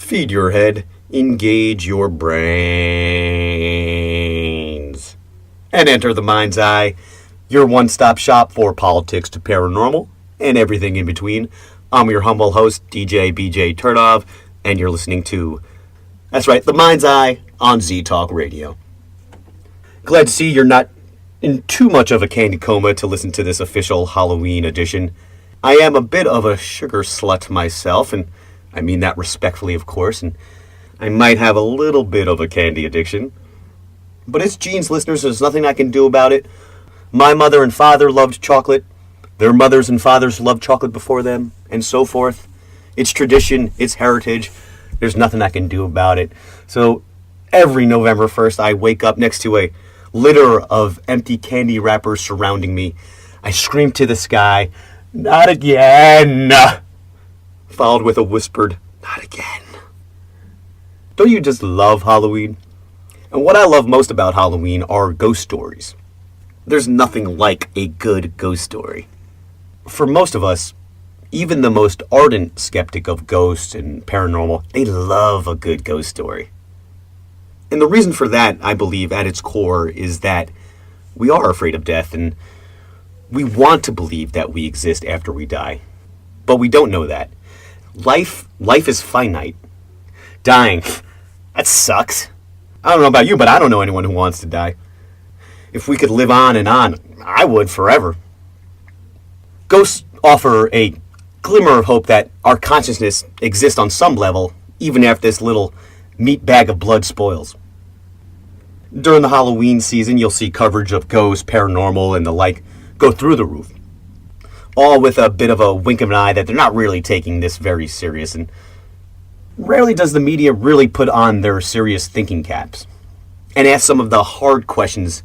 Feed your head, engage your brains, and enter the mind's eye, your one-stop shop for politics to paranormal and everything in between. I'm your humble host, DJ BJ Turnov, and you're listening to, that's right, the mind's eye on Z-Talk Radio. Glad to see you're not in too much of a candy coma to listen to this official Halloween edition. I am a bit of a sugar slut myself, and I mean that respectfully, of course, and I might have a little bit of a candy addiction. But it's genes, listeners. There's nothing I can do about it. My mother and father loved chocolate. Their mothers and fathers loved chocolate before them, and so forth. It's tradition. It's heritage. There's nothing I can do about it. So every November 1st, I wake up next to a litter of empty candy wrappers surrounding me. I scream to the sky, "Not again!" followed with a whispered, "Not again." Don't you just love Halloween? And what I love most about Halloween are ghost stories. There's nothing like a good ghost story. For most of us, even the most ardent skeptic of ghosts and paranormal, they love a good ghost story. And the reason for that, I believe, at its core, is that we are afraid of death, and we want to believe that we exist after we die. But we don't know that. Life is finite. Dying, that sucks. I don't know about you, but I don't know anyone who wants to die. If we could live on and on, I would forever. Ghosts offer a glimmer of hope that our consciousness exists on some level, even after this little meat bag of blood spoils. During the Halloween season, you'll see coverage of ghosts, paranormal, and the like go through the roof. All with a bit of a wink of an eye that they're not really taking this very serious, and rarely does the media really put on their serious thinking caps and ask some of the hard questions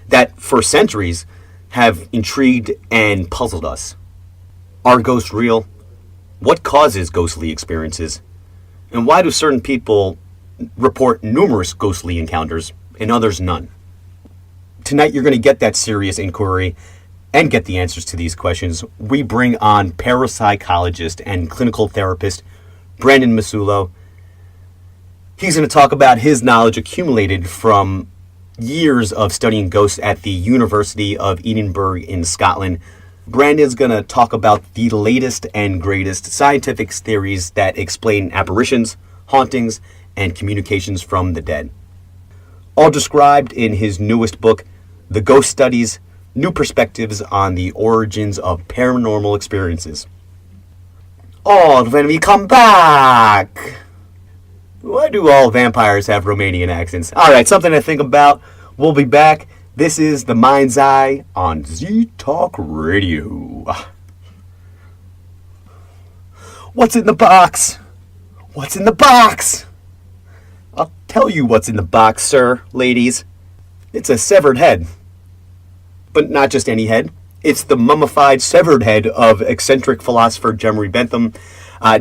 that for centuries have intrigued and puzzled us. Are ghosts real? What causes ghostly experiences? And why do certain people report numerous ghostly encounters and others none? Tonight you're going to get that serious inquiry and get the answers to these questions. We bring on parapsychologist and clinical therapist Brandon Massullo. He's going to talk about his knowledge accumulated from years of studying ghosts at the University of Edinburgh in Scotland. Brandon's going to talk about the latest and greatest scientific theories that explain apparitions, hauntings, and communications from the dead. All described in his newest book, The Ghost Studies, New Perspectives on the Origins of Paranormal Experiences. Oh, when we come back! Why do all vampires have Romanian accents? Alright, something to think about. We'll be back. This is The Mind's Eye on Z-Talk Radio. What's in the box? What's in the box? I'll tell you what's in the box, sir, ladies. It's a severed head. But not just any head. It's the mummified, severed head of eccentric philosopher Jeremy Bentham.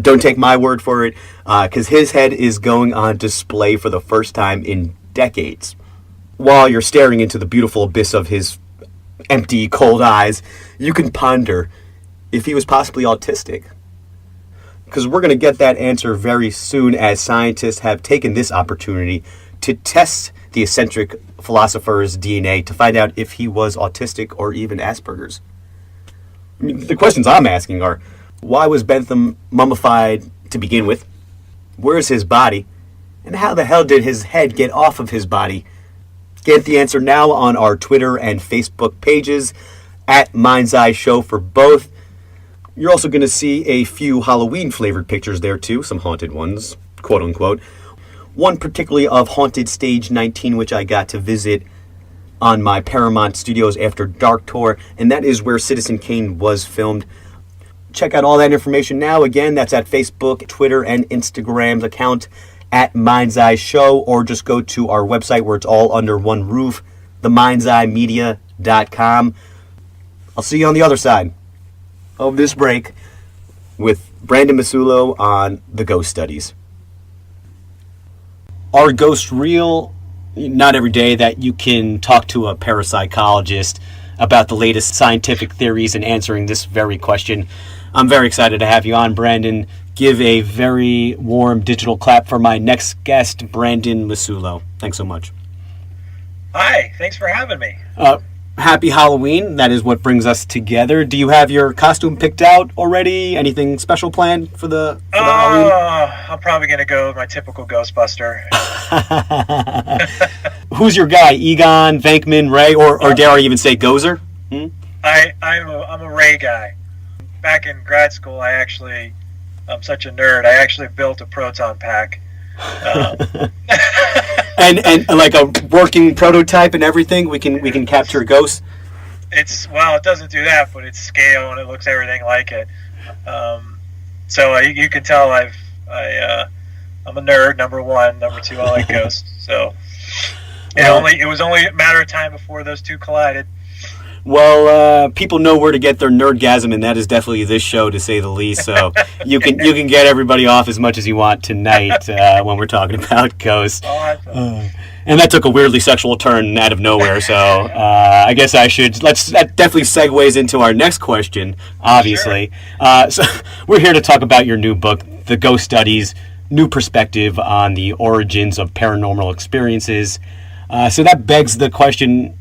Don't take my word for it, because his head is going on display for the first time in decades. While you're staring into the beautiful abyss of his empty, cold eyes, you can ponder if he was possibly autistic. Because we're going to get that answer very soon, as scientists have taken this opportunity to test the eccentric philosopher's DNA to find out if he was autistic or even Asperger's. I mean, the questions I'm asking are, why was Bentham mummified to begin with? Where's his body? And how the hell did his head get off of his body? Get the answer now on our Twitter and Facebook pages at Mind's Eye Show for both. You're also going to see a few Halloween-flavored pictures there too, some haunted ones, quote-unquote. One particularly of Haunted Stage 19, which I got to visit on my Paramount Studios After Dark tour, and that is where Citizen Kane was filmed. Check out all that information now. Again, that's at Facebook, Twitter, and Instagram's account at Mind's Eye Show, or just go to our website where it's all under one roof, themindseyemedia.com. I'll see you on the other side of this break with Brandon Massullo on the ghost studies. Are ghosts real? Not every day that you can talk to a parapsychologist about the latest scientific theories and answering this very question. I'm very excited to have you on, Brandon. give a very warm digital clap for my next guest, Brandon Massullo. Thanks so much. Hi, thanks for having me. Happy Halloween. That is what brings us together. Do you have your costume picked out already? Anything special planned for the Halloween? I'm probably going to go with my typical Ghostbuster. Who's your guy? Egon, Venkman, Ray, or dare I even say Gozer? I'm a Ray guy. Back in grad school, I'm such a nerd, I actually built a proton pack. And like a working prototype and everything, we can capture ghosts. It doesn't do that, but it's scale and it looks everything like it. So you can tell I'm a nerd. Number one, number two, I like ghosts. So it was only a matter of time before those two collided. Well, people know where to get their nerdgasm, and that is definitely this show, to say the least. So you can get everybody off as much as you want tonight when we're talking about ghosts. And that took a weirdly sexual turn out of nowhere. So I guess that definitely segues into our next question. Obviously, sure. So we're here to talk about your new book, The Ghost Studies: New Perspective on the Origins of Paranormal Experiences. So that begs the question.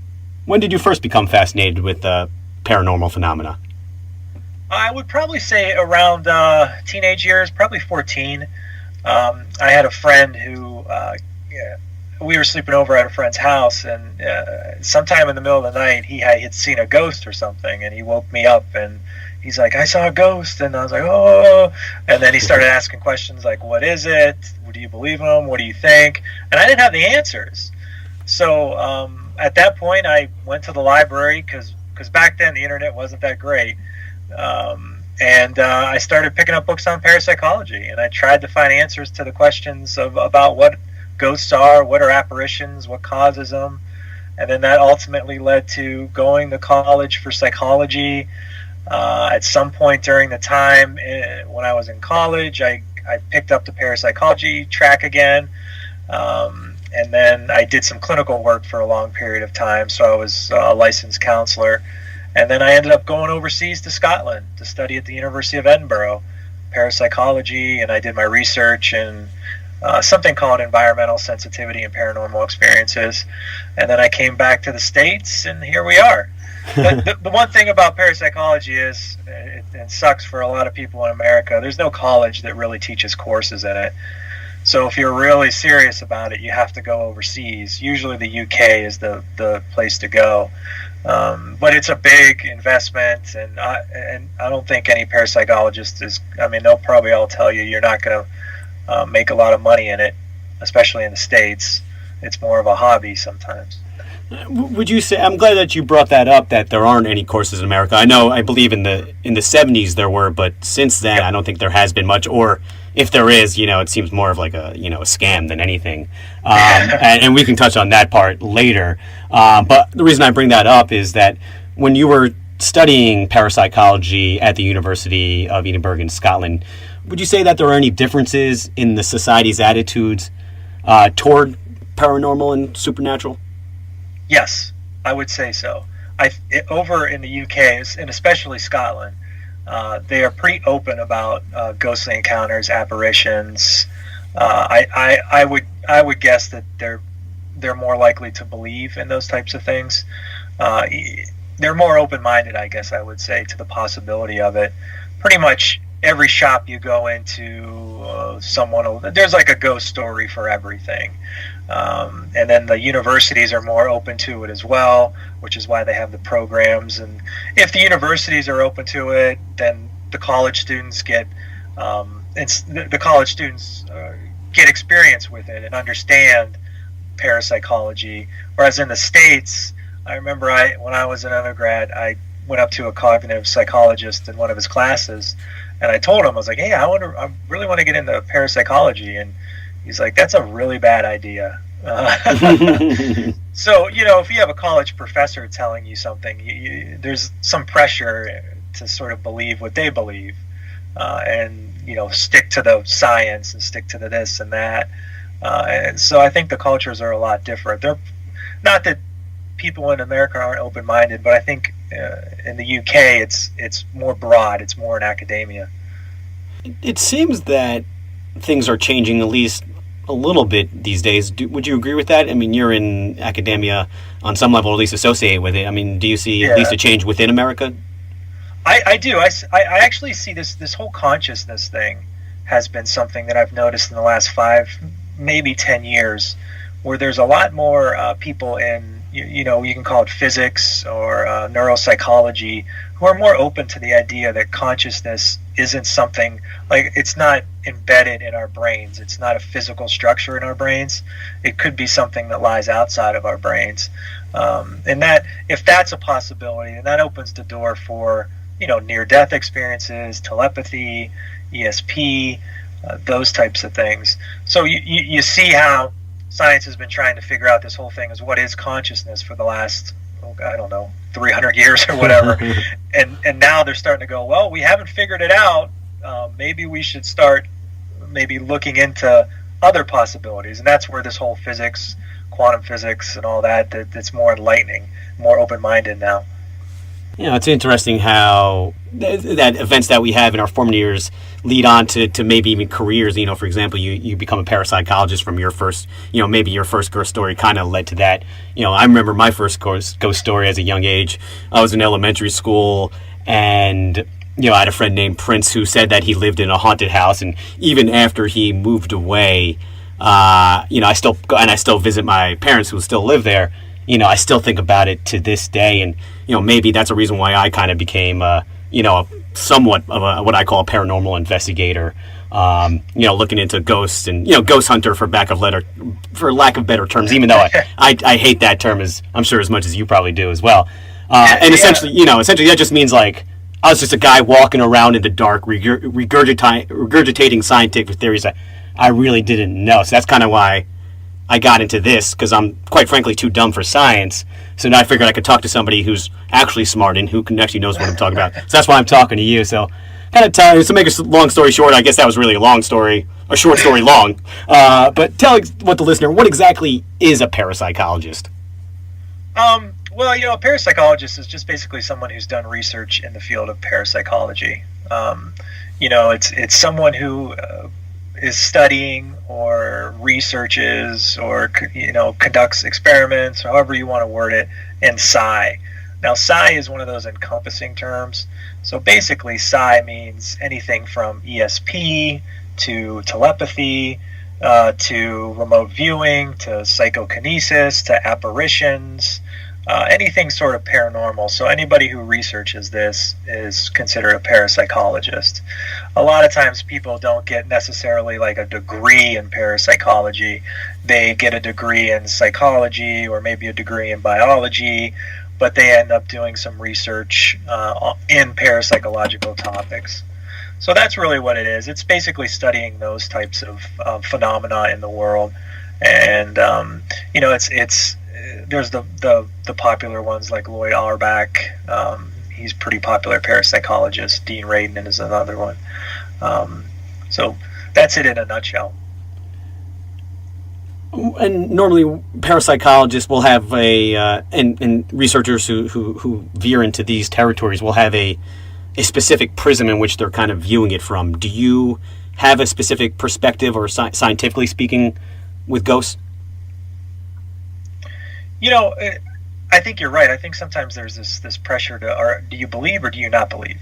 When did you first become fascinated with paranormal phenomena? I would probably say around teenage years, probably 14. I had a friend who, we were sleeping over at a friend's house, and sometime in the middle of the night, he had seen a ghost or something, and he woke me up, and he's like, I saw a ghost, and I was like, oh, and then he started asking questions like, what is it? Do you believe him? What do you think? And I didn't have the answers. So, at that point, I went to the library because back then the internet wasn't that great, and I started picking up books on parapsychology, and I tried to find answers to the questions about what ghosts are, what are apparitions, what causes them, and then that ultimately led to going to college for psychology. At some point during the time when I was in college, I picked up the parapsychology track again. And then I did some clinical work for a long period of time, so I was a licensed counselor. And then I ended up going overseas to Scotland to study at the University of Edinburgh, parapsychology, and I did my research in something called environmental sensitivity and paranormal experiences. And then I came back to the States, and here we are. The one thing about parapsychology is, it sucks for a lot of people in America, there's no college that really teaches courses in it. So if you're really serious about it, you have to go overseas. Usually the UK is the place to go. But it's a big investment, and I don't think any parapsychologist they'll probably all tell you you're not going to make a lot of money in it, especially in the States. It's more of a hobby sometimes. Would you say, I'm glad that you brought that up, that there aren't any courses in America. I believe in the 70s there were, but since then I don't think there has been much, or if there is, it seems more of like a scam than anything. And we can touch on that part later. But the reason I bring that up is that when you were studying parapsychology at the University of Edinburgh in Scotland, would you say that there are any differences in the society's attitudes toward paranormal and supernatural? Yes, I would say so. Over in the UK, and especially Scotland, they are pretty open about ghostly encounters, apparitions. I would guess that they're more likely to believe in those types of things. They're more open-minded, I guess I would say, to the possibility of it. Pretty much every shop you go into, there's like a ghost story for everything. And then the universities are more open to it as well, which is why they have the programs. And if the universities are open to it, then the college students get experience with it and understand parapsychology. Whereas in the States, I remember when I was an undergrad, I went up to a cognitive psychologist in one of his classes, and I told him, I was like, hey, I really want to get into parapsychology. And he's like, that's a really bad idea. So, if you have a college professor telling you something, there's some pressure to sort of believe what they believe, and, stick to the science and stick to the this and that. And so I think the cultures are a lot different. They're not that people in America aren't open-minded, but I think in the UK it's more broad. It's more in academia. It seems that things are changing at least a little bit these days. Would you agree with that? I mean, you're in academia on some level, at least associated with it. I mean, do you see at least a change within America? I do. I actually see this whole consciousness thing has been something that I've noticed in the last 5, maybe 10 years, where there's a lot more people in, you can call it physics or neuropsychology, who are more open to the idea that consciousness isn't something, like, it's not embedded in our brains. It's not a physical structure in our brains. It could be something that lies outside of our brains. And that, if that's a possibility, then that opens the door for, near-death experiences, telepathy, ESP, those types of things. So you see how science has been trying to figure out this whole thing is what is consciousness for the last, 300 years or whatever. and now they're starting to go, well, we haven't figured it out. Maybe we should start looking into other possibilities. And that's where this whole physics, quantum physics and all that's more enlightening, more open-minded now. It's interesting how that events that we have in our formative years lead on to maybe even careers. For example, you become a parapsychologist from your first, maybe your first ghost story kind of led to that. I remember my first ghost story as a young age. I was in elementary school, and I had a friend named Prince who said that he lived in a haunted house, and even after he moved away, I still visit my parents who still live there. I still think about it to this day, and maybe that's a reason why I kind of became somewhat of what I call a paranormal investigator. Looking into ghosts and ghost hunter for lack of better terms. Even though I hate that term as much as you probably do as well. And essentially that just means like I was just a guy walking around in the dark, regurgitating scientific theories that I really didn't know. So that's kind of why I got into this, because I'm quite frankly too dumb for science. So now I figured I could talk to somebody who's actually smart and who actually knows what I'm talking about. So that's why I'm talking to you. So to make a long story short, I guess that was really a short story long. But tell what the listener, what exactly is a parapsychologist? Well, a parapsychologist is just basically someone who's done research in the field of parapsychology. It's someone who is studying or researches or conducts experiments, or however you want to word it, in psi. Now, psi is one of those encompassing terms. So basically, psi means anything from ESP to telepathy to remote viewing to psychokinesis to apparitions, anything sort of paranormal. So anybody who researches this is considered a parapsychologist. A lot of times people don't get necessarily like a degree in parapsychology. They get a degree in psychology or maybe a degree in biology, but they end up doing some research in parapsychological topics. So that's really what it is. It's basically studying those types of phenomena in the world. And there's the popular ones like Lloyd Auerbach. He's pretty popular parapsychologist. Dean Radin is another one. So that's it in a nutshell. And normally parapsychologists will have and researchers who veer into these territories will have a specific prism in which they're kind of viewing it from. Do you have a specific perspective, or scientifically speaking, with ghosts? I think you're right. I think sometimes there's this pressure to, do you believe or do you not believe?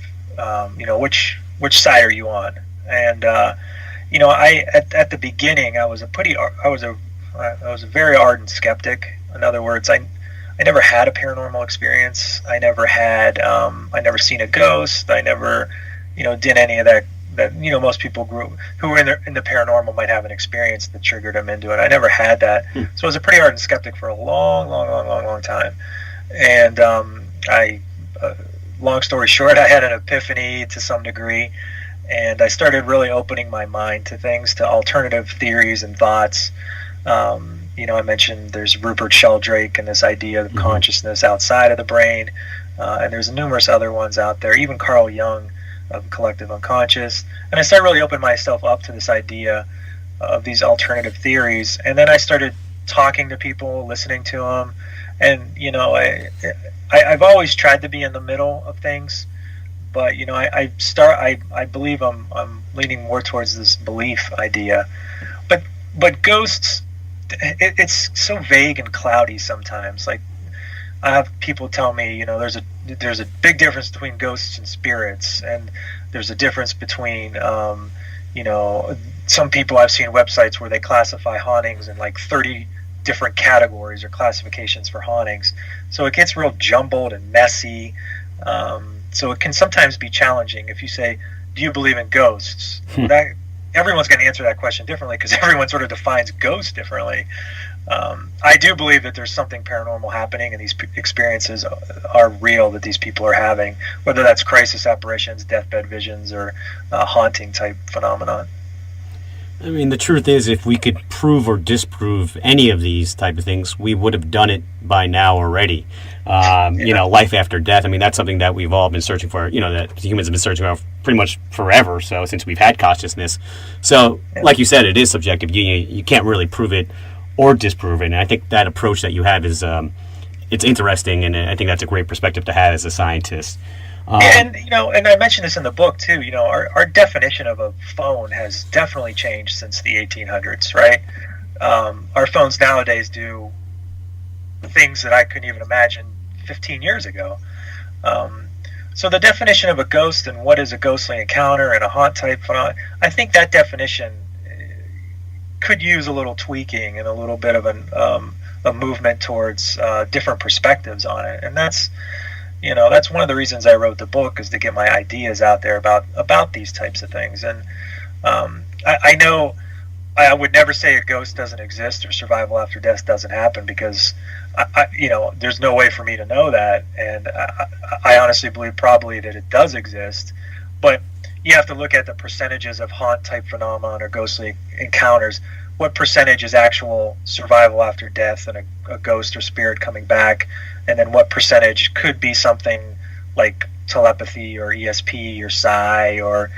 Which side are you on? And I at the beginning I was a very ardent skeptic. In other words, I never had a paranormal experience. I never seen a ghost. I never did any of that most people who were in the paranormal might have an experience that triggered them into it. I never had that. So I was a pretty ardent skeptic for a long time. And long story short, I had an epiphany to some degree, and I started really opening my mind to things, to alternative theories and thoughts. I mentioned there's Rupert Sheldrake and this idea of consciousness outside of the brain, and there's numerous other ones out there, even Carl Jung of collective unconscious. And I started really opening myself up to this idea of these alternative theories, and then I started talking to people, listening to them, and I've always tried to be in the middle of things, but I believe I'm leaning more towards this belief idea. But ghosts, it's so vague and cloudy sometimes. Like, I have people tell me, there's a big difference between ghosts and spirits, and there's a difference between, some people, I've seen websites where they classify hauntings in like 30 different categories or classifications for hauntings. So it gets real jumbled and messy. So it can sometimes be challenging if you say, do you believe in ghosts? Everyone's going to answer that question differently because everyone sort of defines ghosts differently. I do believe that there's something paranormal happening and these experiences are real that these people are having, whether that's crisis apparitions, deathbed visions, or haunting type phenomenon. I mean, the truth is, if we could prove or disprove any of these type of things, we would have done it by now already. Life after death. I mean, that's something that we've all been searching for, that humans have been searching for pretty much forever, so since we've had consciousness. So, like you said, it is subjective. You can't really prove it or disprove it. And I think that approach that you have is it's interesting, and I think that's a great perspective to have as a scientist. And I mentioned this in the book too. Our definition of a phone has definitely changed since the 1800s, right? Our phones nowadays do things that I couldn't even imagine 15 years ago. So the definition of a ghost and what is a ghostly encounter and a haunt type phenomenon, I think that definition could use a little tweaking and a little bit of a movement towards different perspectives on it, and that's one of the reasons I wrote the book, is to get my ideas out there about these types of things. And I know I would never say a ghost doesn't exist or survival after death doesn't happen, because there's no way for me to know that, and I honestly believe probably that it does exist, but you have to look at the percentages of haunt type phenomenon or ghostly encounters. What percentage is actual survival after death and a ghost or spirit coming back, and then what percentage could be something like telepathy or ESP or psi or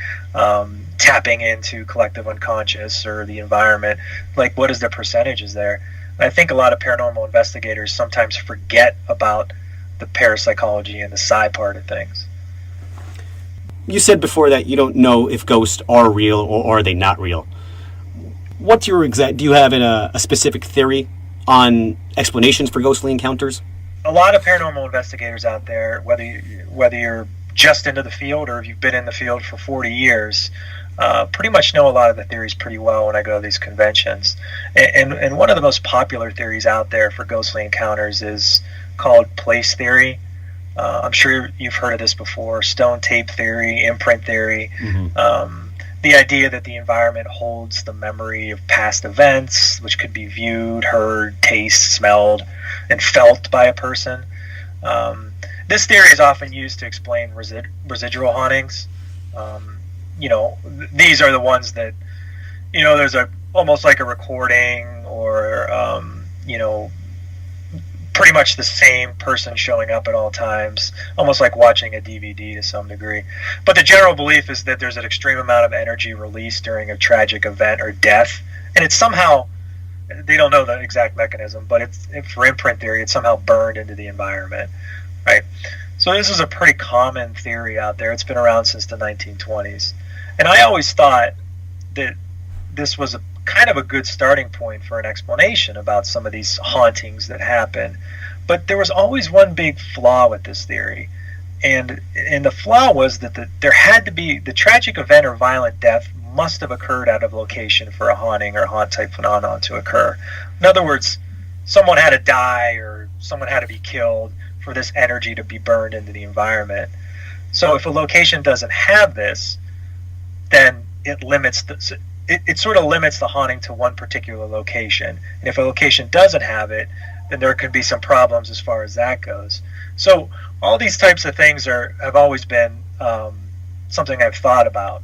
tapping into collective unconscious or the environment? Like, what is the percentages there? And I think a lot of paranormal investigators sometimes forget about the parapsychology and the psi part of things. You said before that you don't know if ghosts are real or are they not real. What's your exact? Do you have a specific theory on explanations for ghostly encounters? A lot of paranormal investigators out there, whether you're just into the field or if you've been in the field for 40 years, pretty much know a lot of the theories pretty well when I go to these conventions. And one of the most popular theories out there for ghostly encounters is called place theory. I'm sure you've heard of this before: stone tape theory, imprint theory. Mm-hmm. The idea that the environment holds the memory of past events, which could be viewed, heard, tasted, smelled, and felt by a person. This theory is often used to explain residual hauntings. These are the ones that, there's almost like a recording or, pretty much the same person showing up at all times, almost like watching a DVD to some degree. But the general belief is that there's an extreme amount of energy released during a tragic event or death, and it's somehow, they don't know the exact mechanism, but for imprint theory, it's somehow burned into the environment, right? So this is a pretty common theory out there. It's been around since the 1920s. And I always thought that this was a kind of a good starting point for an explanation about some of these hauntings that happen. But there was always one big flaw with this theory. And the flaw was that there had to be, the tragic event or violent death must have occurred out of location for a haunting or haunt type phenomenon to occur. In other words, someone had to die or someone had to be killed for this energy to be burned into the environment. So if a location doesn't have this, then it limits it sort of limits the haunting to one particular location. And if a location doesn't have it, then there could be some problems as far as that goes. So all these types of things have always been something I've thought about.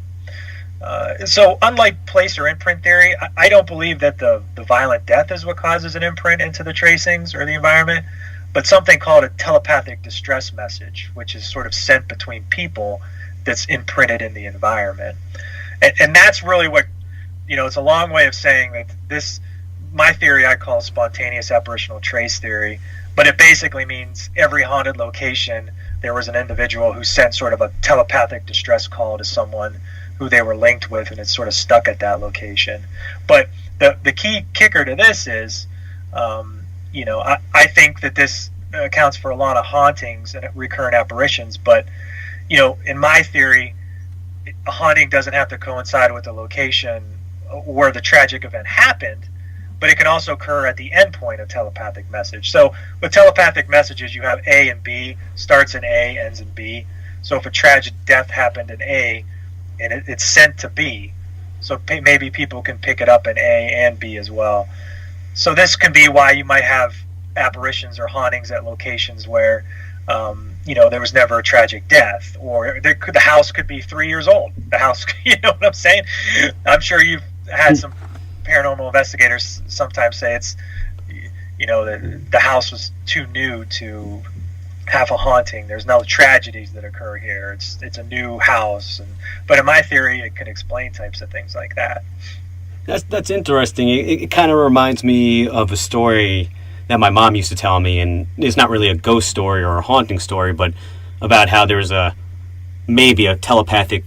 So unlike place or imprint theory, I don't believe that the violent death is what causes an imprint into the tracings or the environment, but something called a telepathic distress message, which is sort of sent between people that's imprinted in the environment. And that's really what, it's a long way of saying that my theory I call spontaneous apparitional trace theory. but it basically means every haunted location there was an individual who sent sort of a telepathic distress call to someone who they were linked with, and it's sort of stuck at that location. But the key kicker to this is, I think that this accounts for a lot of hauntings and recurrent apparitions. But in my theory, a haunting doesn't have to coincide with the location where the tragic event happened, but it can also occur at the end point of telepathic message. So with telepathic messages, you have A and B, starts in A, ends in B. So if a tragic death happened in A and it's sent to B, so maybe people can pick it up in A and B as well. So this can be why you might have apparitions or hauntings at locations where there was never a tragic death, or the house could be 3 years old. The house, you know what I'm saying? I'm sure you've had some paranormal investigators sometimes say it's, the house was too new to have a haunting. There's no tragedies that occur here. It's a new house, but in my theory, it could explain types of things like that. That's interesting. It kind of reminds me of a story that my mom used to tell me, and it's not really a ghost story or a haunting story, but about how there's maybe a telepathic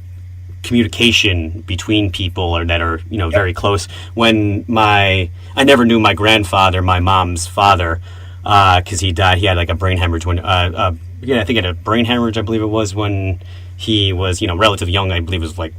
communication between people or that are very close. When I never knew my grandfather, my mom's father, because he died. He had like a brain hemorrhage when I think he had a brain hemorrhage, I believe it was, when he was relatively young. I believe it was like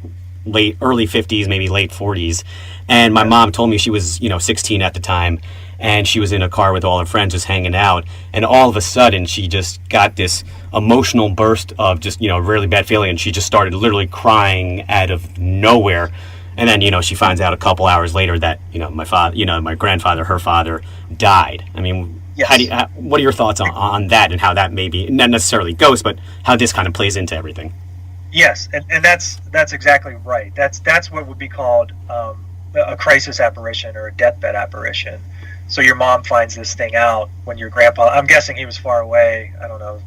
early 50s, maybe late 40s. And my mom told me she was 16 at the time, and she was in a car with all her friends just hanging out, and all of a sudden she just got this emotional burst of just really bad feeling, and she just started literally crying out of nowhere. And then she finds out a couple hours later that my father, my grandfather, her father, died. I mean, yes. What are your thoughts on that, and how that may be not necessarily ghosts, but how this kind of plays into everything? Yes, and that's exactly right. That's what would be called a crisis apparition or a deathbed apparition. So your mom finds this thing out when your grandpa, I'm guessing he was far away, I don't know,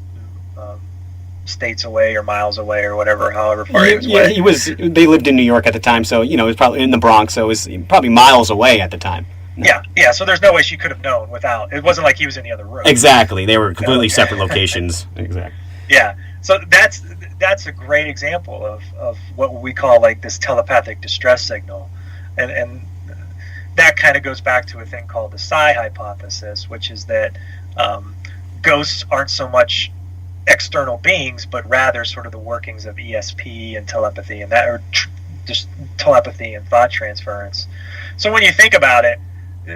states away or miles away or whatever, however far he was away. Yeah, they lived in New York at the time, so, it was probably in the Bronx, so it was probably miles away at the time. No. Yeah, so there's no way she could have known without, it wasn't like he was in the other room. Exactly, they were completely separate locations. Exactly. Yeah, so that's a great example of what we call like this telepathic distress signal. And that kind of goes back to a thing called the psi hypothesis, which is that ghosts aren't so much external beings, but rather sort of the workings of ESP and telepathy, and that, or just telepathy and thought transference. So when you think about it,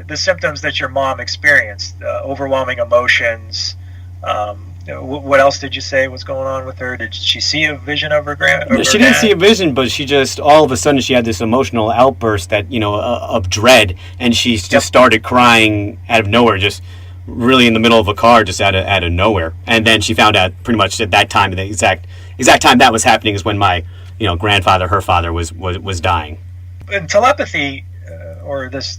the symptoms that your mom experienced, overwhelming emotions, what else did you say was going on with her? Did she see a vision of her She didn't see a vision, but she just, all of a sudden, she had this emotional outburst that, of dread, and she just started crying out of nowhere, just really in the middle of a car, just out of nowhere. And then she found out pretty much at that time, the exact time that was happening is when my, grandfather, her father, was dying. In telepathy, or this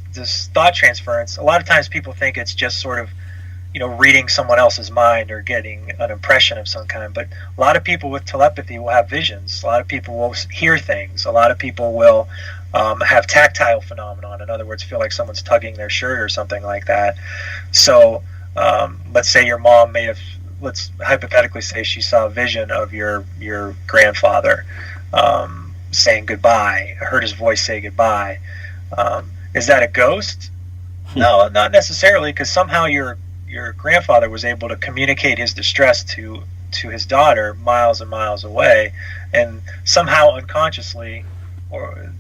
thought transference, a lot of times people think it's just sort of reading someone else's mind or getting an impression of some kind. But a lot of people with telepathy will have visions. A lot of people will hear things. A lot of people will have tactile phenomenon. In other words, feel like someone's tugging their shirt or something like that. So let's say your mom let's hypothetically say she saw a vision of your grandfather saying goodbye, heard his voice say goodbye. Is that a ghost? No, not necessarily, because somehow your grandfather was able to communicate his distress to his daughter miles and miles away, and somehow unconsciously, or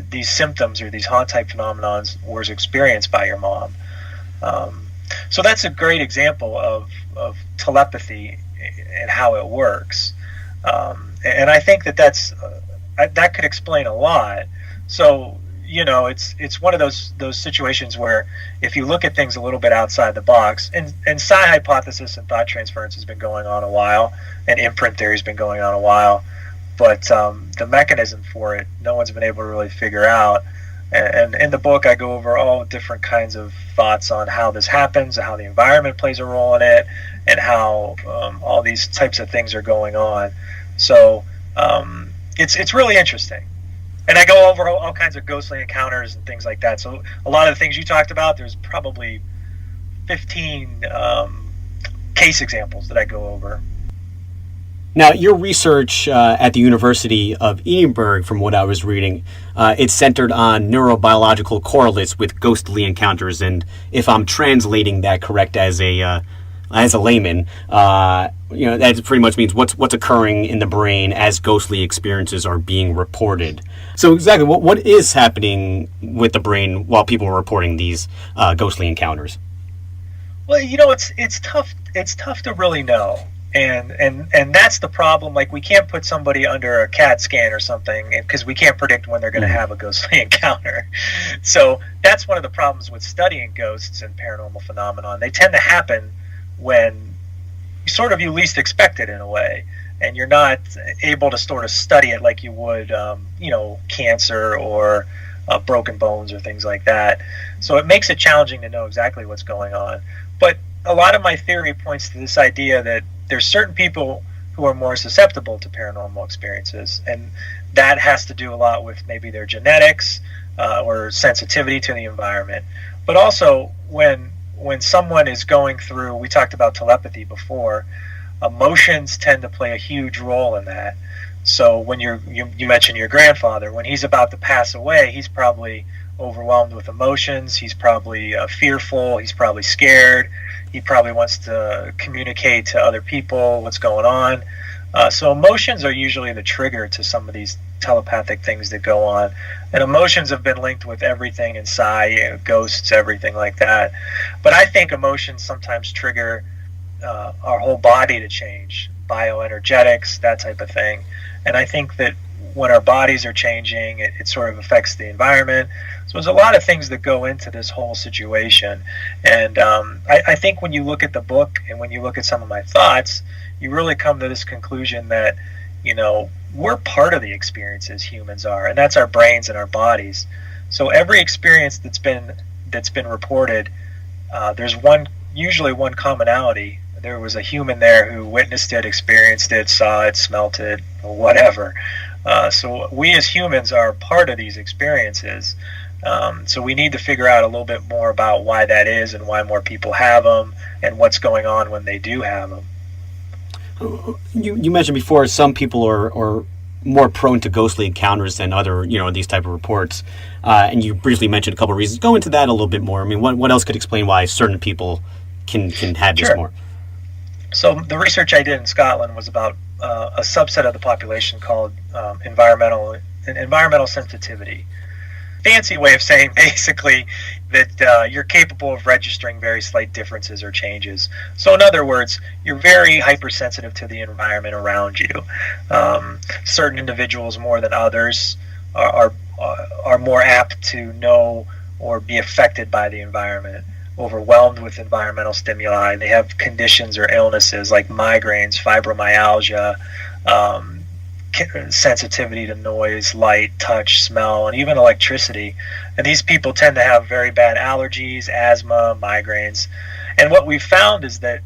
these symptoms or these haunt type phenomenons was experienced by your mom. So that's a great example of telepathy and how it works, and I think that could explain a lot. So it's one of those situations where if you look at things a little bit outside the box, and psi hypothesis and thought transference has been going on a while, and imprint theory has been going on a while, but the mechanism for it, no one's been able to really figure out. And in the book, I go over all different kinds of thoughts on how this happens, and how the environment plays a role in it, and how all these types of things are going on. So it's really interesting. And I go over all kinds of ghostly encounters and things like that. So a lot of the things you talked about, there's probably 15 case examples that I go over. Now, your research at the University of Edinburgh, from what I was reading, it's centered on neurobiological correlates with ghostly encounters. And if I'm translating that correct as a layman, that pretty much means what's occurring in the brain as ghostly experiences are being reported. So exactly, what is happening with the brain while people are reporting these ghostly encounters? Well, it's tough. It's tough to really know. And that's the problem. Like, we can't put somebody under a CAT scan or something because we can't predict when they're going to have a ghostly encounter. So that's one of the problems with studying ghosts and paranormal phenomenon. They tend to happen when you least expect it, in a way, and you're not able to sort of study it like you would, cancer or broken bones or things like that. So it makes it challenging to know exactly what's going on. But a lot of my theory points to this idea that there's certain people who are more susceptible to paranormal experiences, and that has to do a lot with maybe their genetics or sensitivity to the environment. But also, when someone is going through, we talked about telepathy before, emotions tend to play a huge role in that. So when you mentioned your grandfather, when he's about to pass away, he's probably overwhelmed with emotions. He's probably fearful. He's probably scared. He probably wants to communicate to other people what's going on. So emotions are usually the trigger to some of these telepathic things that go on. And emotions have been linked with everything in psi, ghosts, everything like that. But I think emotions sometimes trigger our whole body to change, bioenergetics, that type of thing. And I think that when our bodies are changing, it sort of affects the environment. So there's a lot of things that go into this whole situation. And I think when you look at the book and when you look at some of my thoughts, you really come to this conclusion that, we're part of the experiences humans are, and that's our brains and our bodies. So every experience that's been reported, there's usually one commonality. There was a human there who witnessed it, experienced it, saw it, smelt it, or whatever. So we as humans are part of these experiences. So we need to figure out a little bit more about why that is and why more people have them and what's going on when they do have them. You mentioned before some people are more prone to ghostly encounters than other, these type of reports. And you briefly mentioned a couple of reasons. Go into that a little bit more. I mean, what else could explain why certain people can have this more? So the research I did in Scotland was about a subset of the population called environmental sensitivity. Fancy way of saying basically that you're capable of registering very slight differences or changes. So in other words, you're very hypersensitive to the environment around you. Certain individuals more than others are more apt to know or be affected by the environment, overwhelmed with environmental stimuli. They have conditions or illnesses like migraines, fibromyalgia, sensitivity to noise, light, touch, smell, and even electricity. And these people tend to have very bad allergies, asthma, migraines. And what we've found is that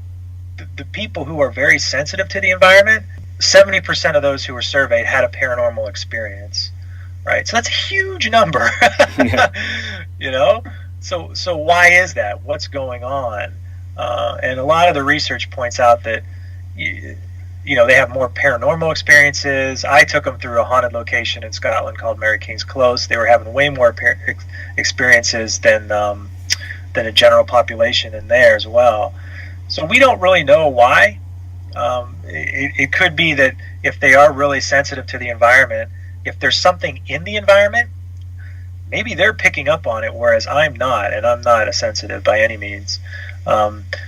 the people who are very sensitive to the environment, 70% of those who were surveyed had a paranormal experience, right? So that's a huge number, So why is that? What's going on? And a lot of the research points out that they have more paranormal experiences. I took them through a haunted location in Scotland called Mary King's Close. They were having way more experiences than a general population in there as well. So we don't really know why. It could be that if they are really sensitive to the environment, if there's something in the environment, maybe they're picking up on it, whereas I'm not, and I'm not a sensitive by any means.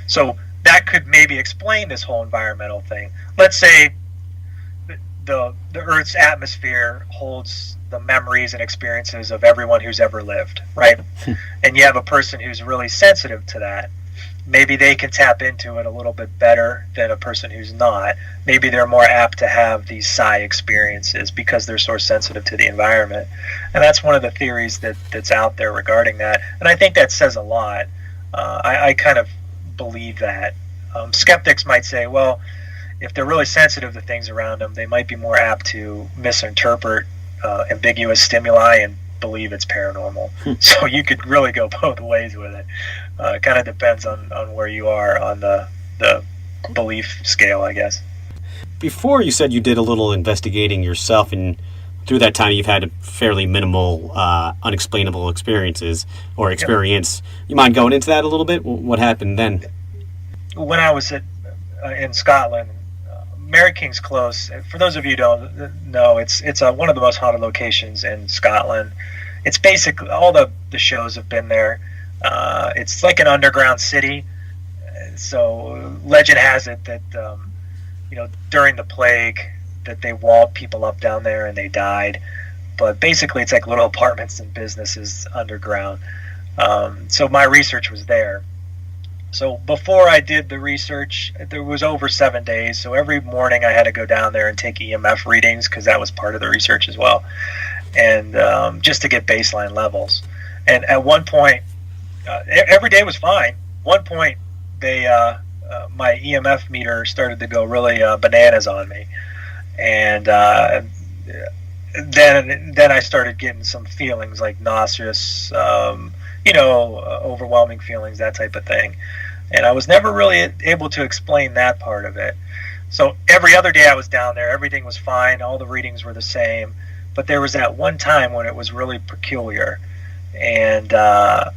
So that could maybe explain this whole environmental thing. Let's say the Earth's atmosphere holds the memories and experiences of everyone who's ever lived, right? And you have a person who's really sensitive to that. Maybe they can tap into it a little bit better than a person who's not. Maybe they're more apt to have these psi experiences because they're so sensitive to the environment. And that's one of the theories that's out there regarding that. And I think that says a lot. I kind of believe that. Skeptics might say, well, if they're really sensitive to things around them, they might be more apt to misinterpret ambiguous stimuli and believe it's paranormal. So you could really go both ways with it. It kind of depends on where you are on the belief scale, I guess. Before, you said you did a little investigating yourself, and through that time you've had fairly minimal unexplainable experiences or experience. Yep. You mind going into that a little bit? What happened then? When I was in Scotland, Mary King's Close, for those of you who don't know, it's one of the most haunted locations in Scotland. It's basically, all the shows have been there. It's like an underground city. So legend has it that during the plague that they walled people up down there and they died. But basically it's like little apartments and businesses underground. So my research was there. So before I did the research, there was over 7 days. So every morning I had to go down there and take EMF readings because that was part of the research as well. And just to get baseline levels. And at one point, every day was fine. One point, my EMF meter started to go really bananas on me. And then I started getting some feelings like nauseous, overwhelming feelings, that type of thing. And I was never really able to explain that part of it. So every other day I was down there, everything was fine, all the readings were the same. But there was that one time when it was really peculiar. And I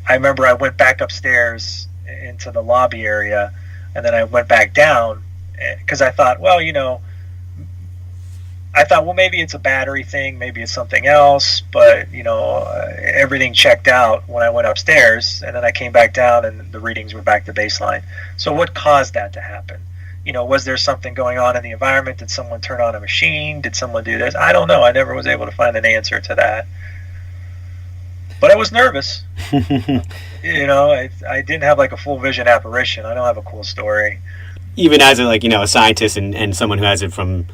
remember I went back upstairs into the lobby area, and then I went back down because I thought, well, maybe it's a battery thing, maybe it's something else, but everything checked out when I went upstairs, and then I came back down and the readings were back to baseline. So what caused that to happen? Was there something going on in the environment? Did someone turn on a machine? Did someone do this? I don't know. I never was able to find an answer to that. But I was nervous. I didn't have like a full vision apparition. I don't have a cool story. Even as a scientist and someone who has it from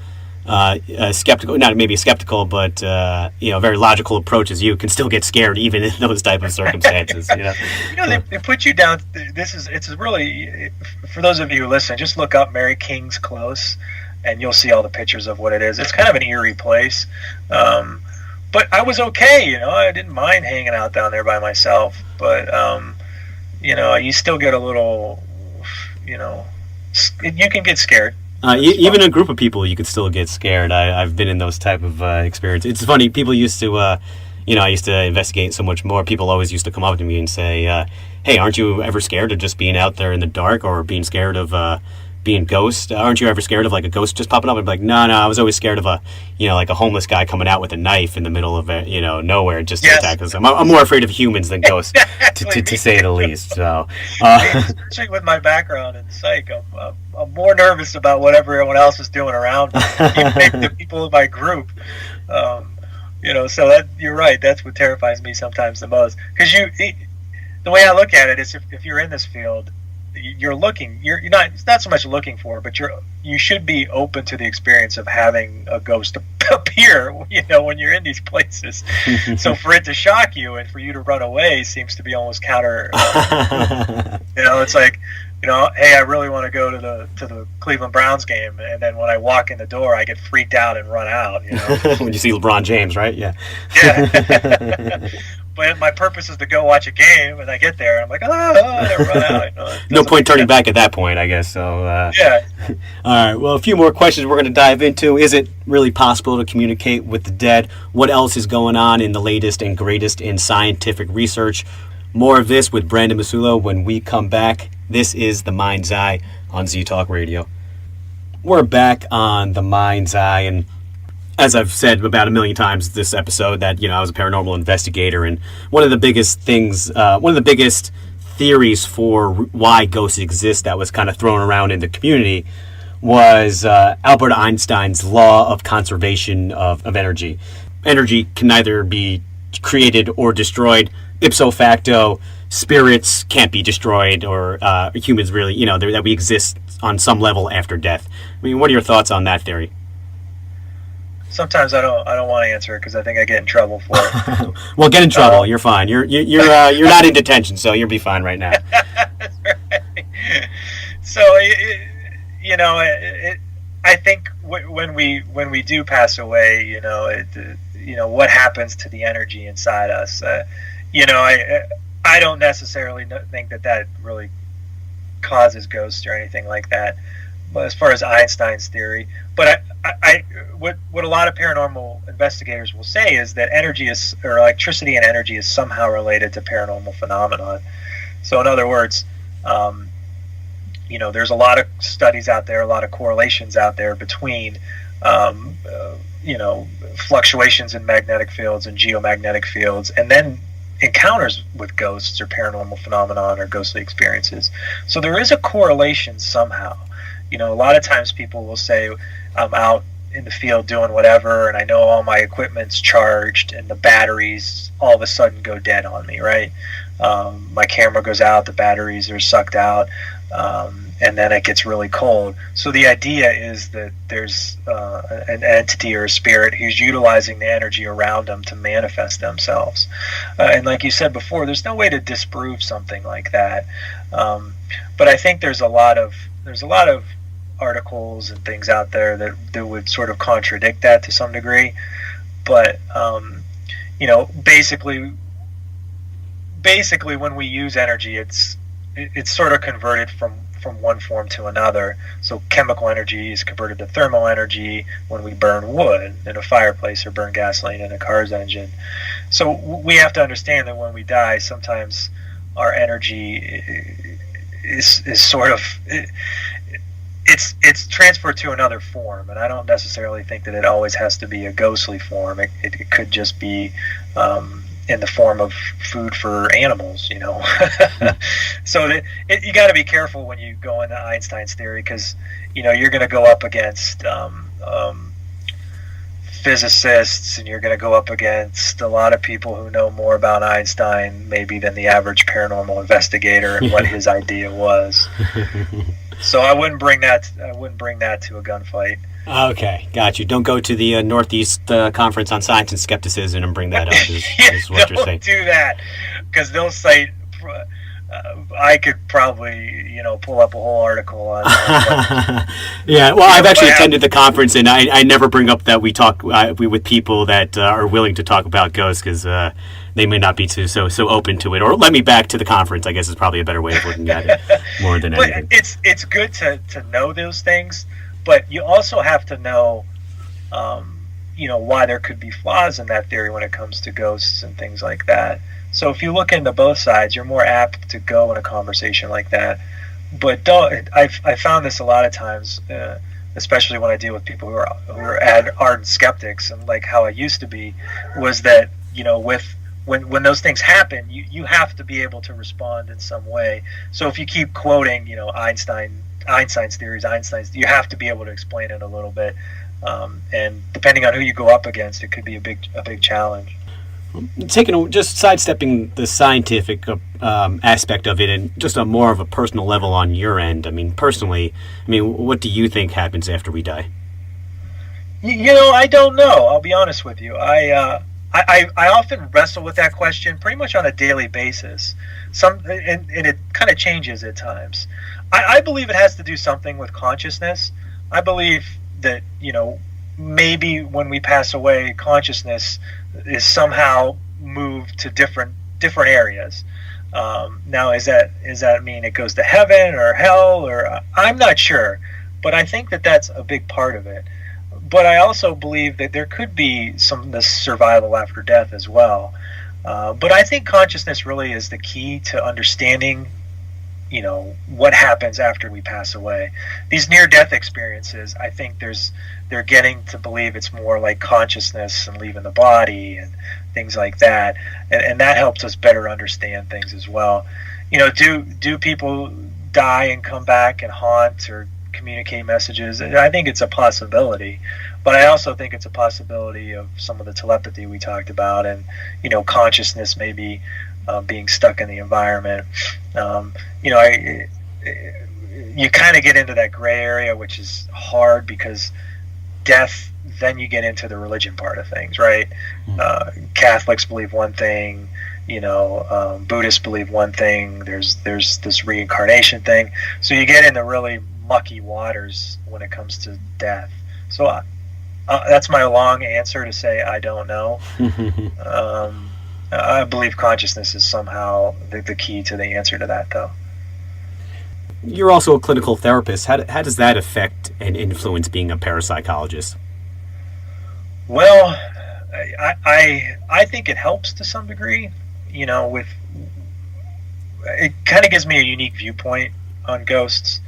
skeptical, not maybe skeptical, but very logical approach as you, can still get scared even in those type of circumstances. They put you down. It's really, for those of you who listen, just look up Mary King's Close, and you'll see all the pictures of what it is. It's kind of an eerie place, but I was okay. I didn't mind hanging out down there by myself. But you still get a little, you can get scared. Even a group of people, you could still get scared. I've been in those type of experiences. It's funny. People used to, I used to investigate so much more. People always used to come up to me and say, hey, aren't you ever scared of just being out there in the dark, or being scared of being ghosts? Aren't you ever scared of like a ghost just popping up? I'd be like, no, I was always scared of a homeless guy coming out with a knife in the middle of nowhere just to attack us. I'm more afraid of humans than ghosts, to say the least. So, especially with my background in psych, I'm more nervous about what everyone else is doing around me, even the people in my group. So that, you're right. That's what terrifies me sometimes the most. Because the way I look at it is, if you're in this field, you're not, it's not so much looking for, but you should be open to the experience of having a ghost appear, when you're in these places. So for it to shock you and for you to run away seems to be almost counter. It's like, hey, I really want to go to the Cleveland Browns game, and then when I walk in the door, I get freaked out and run out. When you see LeBron James, right? Yeah. Yeah. But my purpose is to go watch a game, and I get there, and I'm like, I run out. No point turning back at that point, I guess. So yeah. All right. Well, a few more questions we're going to dive into. Is it really possible to communicate with the dead? What else is going on in the latest and greatest in scientific research? More of this with Brandon Massullo when we come back. This is The Mind's Eye on Z Talk Radio. We're back on The Mind's Eye, and as I've said about a million times this episode, that I was a paranormal investigator, and one of the biggest theories for why ghosts exist that was kind of thrown around in the community was Albert Einstein's law of conservation of energy. Energy can neither be created or destroyed. Ipso facto, spirits can't be destroyed, or humans really, that we exist on some level after death. I mean, what are your thoughts on that theory? Sometimes I don't want to answer it because I think I get in trouble for it. Well, get in trouble. You're fine. You're not in detention, so you'll be fine right now. That's right. So I think when we do pass away, what happens to the energy inside us? I don't necessarily think that really causes ghosts or anything like that. But as far as Einstein's theory, but what a lot of paranormal investigators will say is that electricity and energy is somehow related to paranormal phenomenon. So in other words, there's a lot of studies out there, a lot of correlations out there between fluctuations in magnetic fields and geomagnetic fields, and then encounters with ghosts or paranormal phenomenon or ghostly experiences. So there is a correlation somehow. A lot of times people will say, I'm out in the field doing whatever, and I know all my equipment's charged, and the batteries all of a sudden go dead on me, right? My camera goes out, the batteries are sucked out, and then it gets really cold. So the idea is that there's an entity or a spirit who's utilizing the energy around them to manifest themselves. And like you said before, there's no way to disprove something like that. But I think there's a lot of articles and things out there that would sort of contradict that to some degree. But basically when we use energy, it's sort of converted from one form to another. So chemical energy is converted to thermal energy when we burn wood in a fireplace or burn gasoline in a car's engine. So we have to understand that when we die, sometimes our energy is sort of it's transferred to another form, and I don't necessarily think that it always has to be a ghostly form. It could just be in the form of food for animals, So you got to be careful when you go into Einstein's theory, because you're going to go up against physicists, and you're going to go up against a lot of people who know more about Einstein maybe than the average paranormal investigator and what his idea was. So I wouldn't bring that to a gunfight. Okay, got you. Don't go to the Northeast Conference on Science and Skepticism and bring that up. Is what you're saying. Don't do that, because they'll cite. I could probably, pull up a whole article on. Yeah, well, I've actually attended the conference, and I never bring up that we talk with people that are willing to talk about ghosts, because they may not be so open to it, or let me back to the conference, I guess, is probably a better way of looking at it, more than anything. But it's good to know those things, but you also have to know, why there could be flaws in that theory when it comes to ghosts and things like that. So if you look into both sides, you're more apt to go in a conversation like that. But I found this a lot of times, especially when I deal with people who are ardent skeptics, and like how I used to be, was that when those things happen, you have to be able to respond in some way. So if you keep quoting, Einstein's theories, you have to be able to explain it a little bit. And depending on who you go up against, it could be a big challenge. Just sidestepping the scientific aspect of it, and just a more of a personal level on your end. Personally, what do you think happens after we die? I don't know. I'll be honest with you. I often wrestle with that question pretty much on a daily basis. And it kind of changes at times. I believe it has to do something with consciousness. I believe that maybe when we pass away, consciousness is somehow moved to different areas. Now, is that mean it goes to heaven or hell, or I'm not sure, but I think that that's a big part of it. But I also believe that there could be this survival after death as well. But I think consciousness really is the key to understanding what happens after we pass away. These near-death experiences, I think they're getting to believe it's more like consciousness and leaving the body and things like that, and that helps us better understand things as well. Do people die and come back and haunt or communicate messages? I think it's a possibility, but I also think it's a possibility of some of the telepathy we talked about, and consciousness maybe being stuck in the environment. You kind of get into that gray area, which is hard because death, then you get into the religion part of things, right? Catholics believe one thing, Buddhists believe one thing, there's this reincarnation thing. So you get into really mucky waters when it comes to death. So that's my long answer to say I don't know. I believe consciousness is somehow the key to the answer to that, though. You're also a clinical therapist. How does that affect and influence being a parapsychologist? Well, I think it helps to some degree. With it kind of gives me a unique viewpoint on ghosts.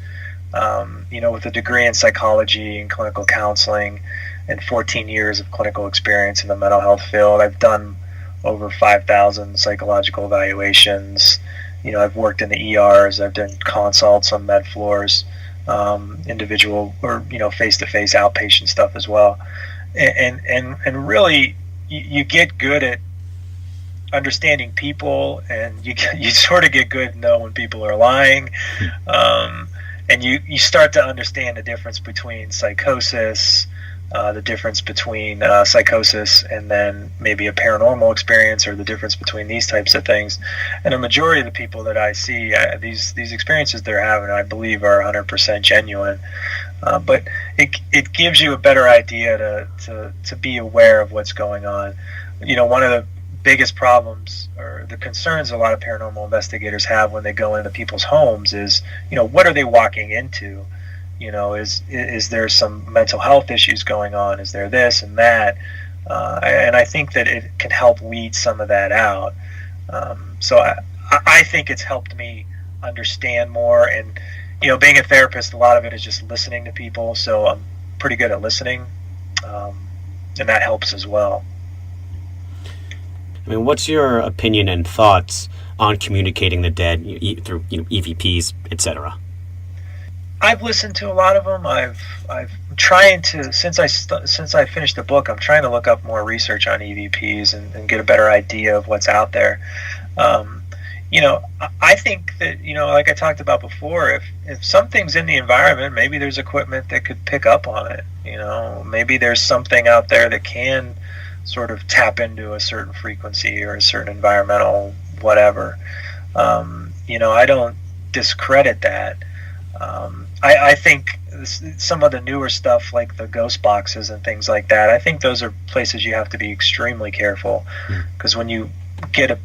With a degree in psychology and clinical counseling and 14 years of clinical experience in the mental health field, I've done over 5,000 psychological evaluations. I've worked in the ERs, I've done consults on med floors, individual or face-to-face outpatient stuff as well, and really you get good at understanding people, and you sort of get good to know when people are lying, and you start to understand the difference between psychosis, the difference between psychosis and then maybe a paranormal experience, or the difference between these types of things. And a majority of the people that I see, these experiences they're having, I believe, are 100% genuine. But it gives you a better idea to be aware of what's going on. One of the biggest problems or the concerns a lot of paranormal investigators have when they go into people's homes is, what are they walking into? Is there some mental health issues going on? Is there this and that? And I think that it can help weed some of that out. So I think it's helped me understand more. And, being a therapist, a lot of it is just listening to people. So I'm pretty good at listening. And that helps as well. I mean, what's your opinion and thoughts on communicating the dead through EVPs, etc.? I've listened to a lot of them. I've trying to since I finished the book, I'm trying to look up more research on EVPs and get a better idea of what's out there. I think that like I talked about before, if something's in the environment, maybe there's equipment that could pick up on it. Maybe there's something out there that can sort of tap into a certain frequency or a certain environmental whatever. I don't discredit that. I think some of the newer stuff, like the ghost boxes and things like that, I think those are places you have to be extremely careful, because when you get a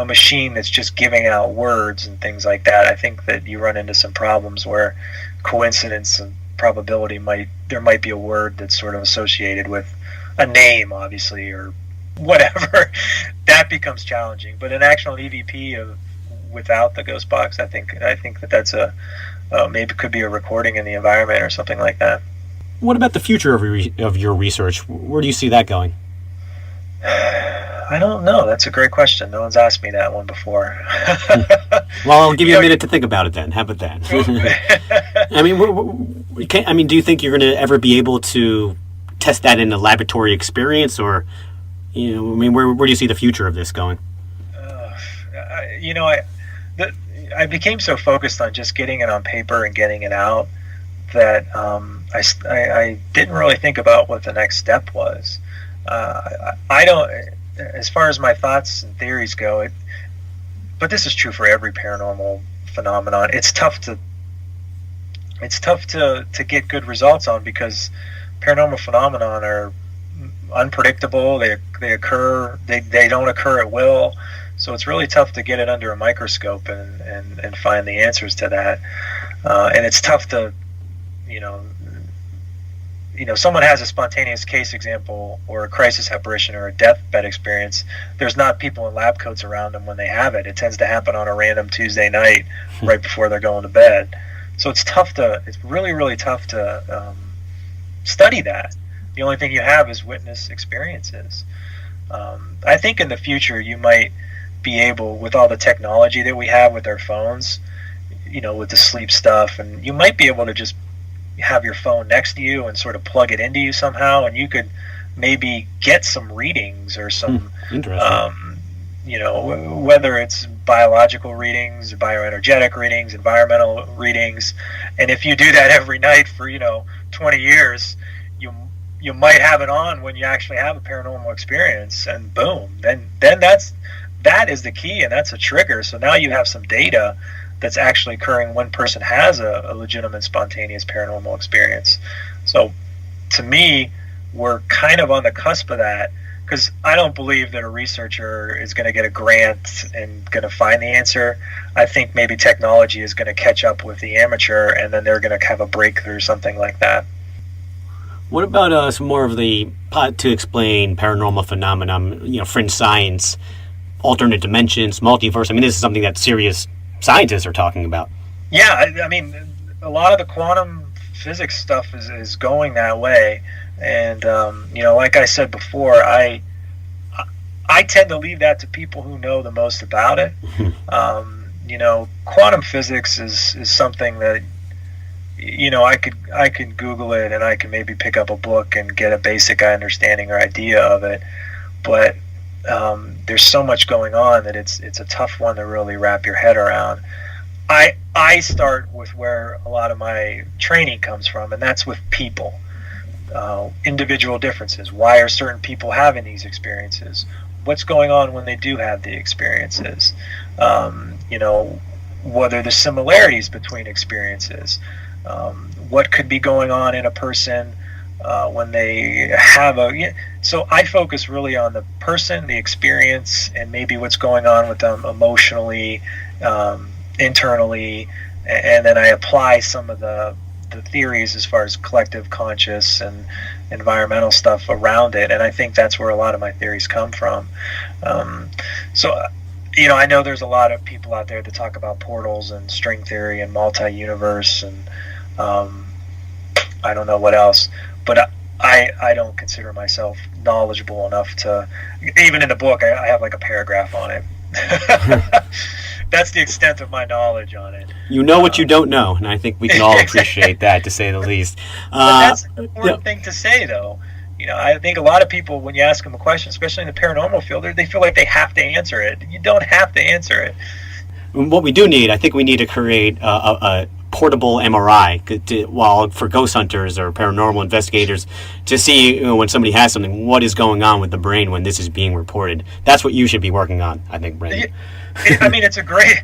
machine that's just giving out words and things like that, I think that you run into some problems where coincidence and probability there might be a word that's sort of associated with a name, obviously, or whatever. That becomes challenging. But an actual EVP without the ghost box, I think that's maybe could be a recording in the environment or something like that. What about the future of your research? Where do you see that going? I don't know. That's a great question. No one's asked me that one before. Well, I'll give you a minute to think about it then. How about that? I mean, do you think you're going to ever be able to test that in a laboratory experience, or where do you see the future of this going? I became so focused on just getting it on paper and getting it out that I didn't really think about what the next step was. I don't, as far as my thoughts and theories go, but this is true for every paranormal phenomenon. It's tough to get good results on, because paranormal phenomenon are unpredictable. They occur. They don't occur at will. So it's really tough to get it under a microscope and find the answers to that. And it's tough to, someone has a spontaneous case example or a crisis apparition or a deathbed experience. There's not people in lab coats around them when they have it. It tends to happen on a random Tuesday night right before they're going to bed. So it's really, really tough to study that. The only thing you have is witness experiences. I think in the future you might be able, with all the technology that we have with our phones, with the sleep stuff, and you might be able to just have your phone next to you and sort of plug it into you somehow, and you could maybe get some readings or some, whether it's biological readings, bioenergetic readings, environmental readings, and if you do that every night for 20 years, you might have it on when you actually have a paranormal experience, and boom, then that is the key, and that's a trigger. So now you have some data that's actually occurring when a person has a legitimate spontaneous paranormal experience. So to me, we're kind of on the cusp of that, because I don't believe that a researcher is going to get a grant and going to find the answer. I think maybe technology is going to catch up with the amateur, and then they're going to have a breakthrough, something like that. What about some more of the to explain paranormal phenomenon, fringe science, alternate dimensions, multiverse? I mean, this is something that serious scientists are talking about. Yeah, I mean, a lot of the quantum physics stuff is going that way. And, like I said before, I tend to leave that to people who know the most about it. Quantum physics is something that, I could Google it, and I can maybe pick up a book and get a basic understanding or idea of it. But there's so much going on that it's a tough one to really wrap your head around. I start with where a lot of my training comes from, and that's with people. Individual differences. Why are certain people having these experiences? What's going on when they do have the experiences? What are the similarities between experiences? What could be going on in a person when they have so I focus really on the person, the experience, and maybe what's going on with them emotionally, internally, and then I apply some of the theories as far as collective conscious and environmental stuff around it, and I think that's where a lot of my theories come from. I know there's a lot of people out there that talk about portals and string theory and multi-universe and I don't know what else, but I don't consider myself knowledgeable enough to, even in the book I have like a paragraph on it. That's the extent of my knowledge on it. You know what you don't know, and I think we can all appreciate that, to say the least. But that's an important thing to say, though. I think a lot of people, when you ask them a question, especially in the paranormal field, they feel like they have to answer it. You don't have to answer it. What we do need, I think we need to create a portable MRI for ghost hunters or paranormal investigators to see when somebody has something, what is going on with the brain when this is being reported. That's what you should be working on, I think, Brandon. I mean, it's a great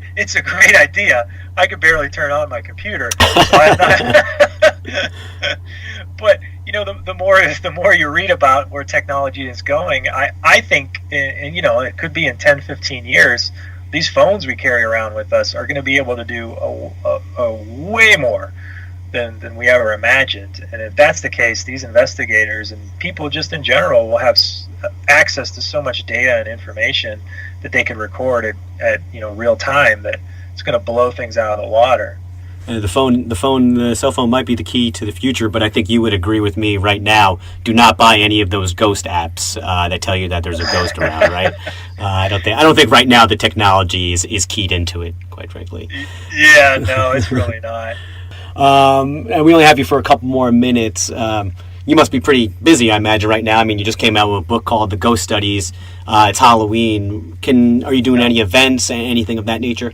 idea. I could barely turn on my computer, so I'm not. But the more you read about where technology is going, I think, and it could be in 10, 15 years, these phones we carry around with us are going to be able to do a way more than we ever imagined. And if that's the case, these investigators and people just in general will have access to so much data and information that they can record at real time that it's going to blow things out of the water. The cell phone might be the key to the future, but I think you would agree with me right now. Do not buy any of those ghost apps that tell you that there's a ghost around, right? I don't think right now the technology is keyed into it, quite frankly. Yeah, no, it's really not. And we only have you for a couple more minutes. You must be pretty busy, I imagine, right now. I mean, you just came out with a book called The Ghost Studies. It's Halloween. Are you doing any events, anything of that nature?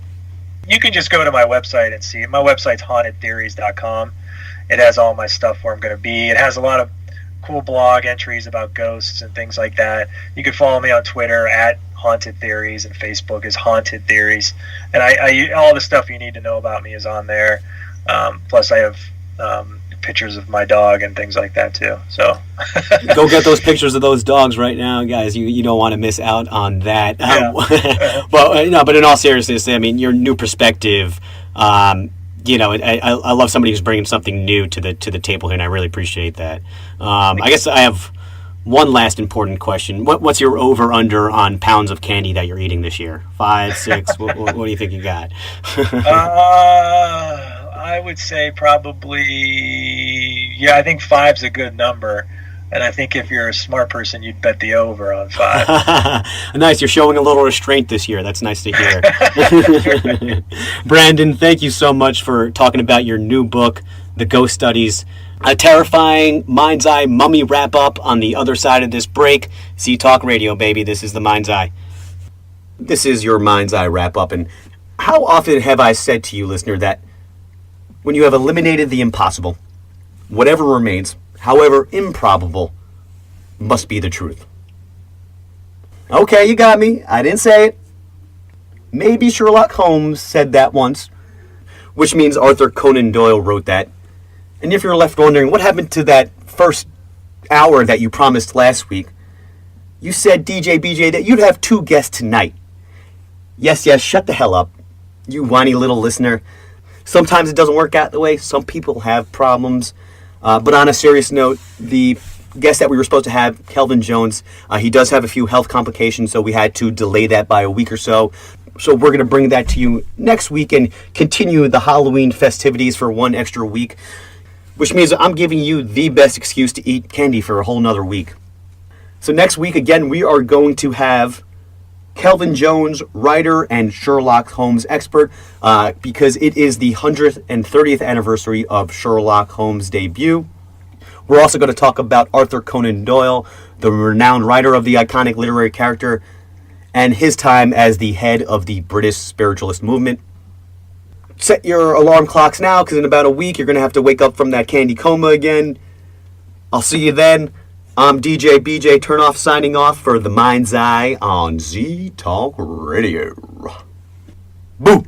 You can just go to my website and see. My website's hauntedtheories.com. It has all my stuff where I'm going to be. It has a lot of cool blog entries about ghosts and things like that. You can follow me on Twitter at Haunted Theories, and Facebook is Haunted Theories. And I all the stuff you need to know about me is on there. Plus, I have pictures of my dog and things like that too. So go get those pictures of those dogs right now, guys. You don't want to miss out on that. Yeah. But in all seriousness, I mean, your new perspective. I love somebody who's bringing something new to the table here, and I really appreciate that. I guess I have one last important question. What's your over under on pounds of candy that you're eating this year? 5, 6? what do you think you got? I would say probably, I think 5's a good number. And I think if you're a smart person, you'd bet the over on 5. Nice. You're showing a little restraint this year. That's nice to hear. Brandon, thank you so much for talking about your new book, The Ghost Studies. A terrifying Mind's Eye mummy wrap-up on the other side of this break. C-Talk Radio, baby. This is the Mind's Eye. This is your Mind's Eye wrap-up. And how often have I said to you, listener, that when you have eliminated the impossible, whatever remains, however improbable, must be the truth. Okay, you got me. I didn't say it. Maybe Sherlock Holmes said that once, which means Arthur Conan Doyle wrote that. And if you're left wondering what happened to that first hour that you promised last week, You said, DJ BJ, that you'd have 2 guests tonight. Yes, shut the hell up, you whiny little listener. Sometimes it doesn't work out the way. Some people have problems. But on a serious note, the guest that we were supposed to have, Kelvin Jones, he does have a few health complications, so we had to delay that by a week or so. So we're going to bring that to you next week and continue the Halloween festivities for 1 extra week, which means I'm giving you the best excuse to eat candy for a whole nother week. So next week, again, we are going to have Kelvin Jones, writer and Sherlock Holmes expert, because it is the 130th anniversary of Sherlock Holmes' debut. We're also going to talk about Arthur Conan Doyle, the renowned writer of the iconic literary character, and his time as the head of the British spiritualist movement. Set your alarm clocks now, because in about a week you're going to have to wake up from that candy coma again. I'll see you then. I'm DJ BJ Turnoff signing off for The Mind's Eye on Z Talk Radio. Boo!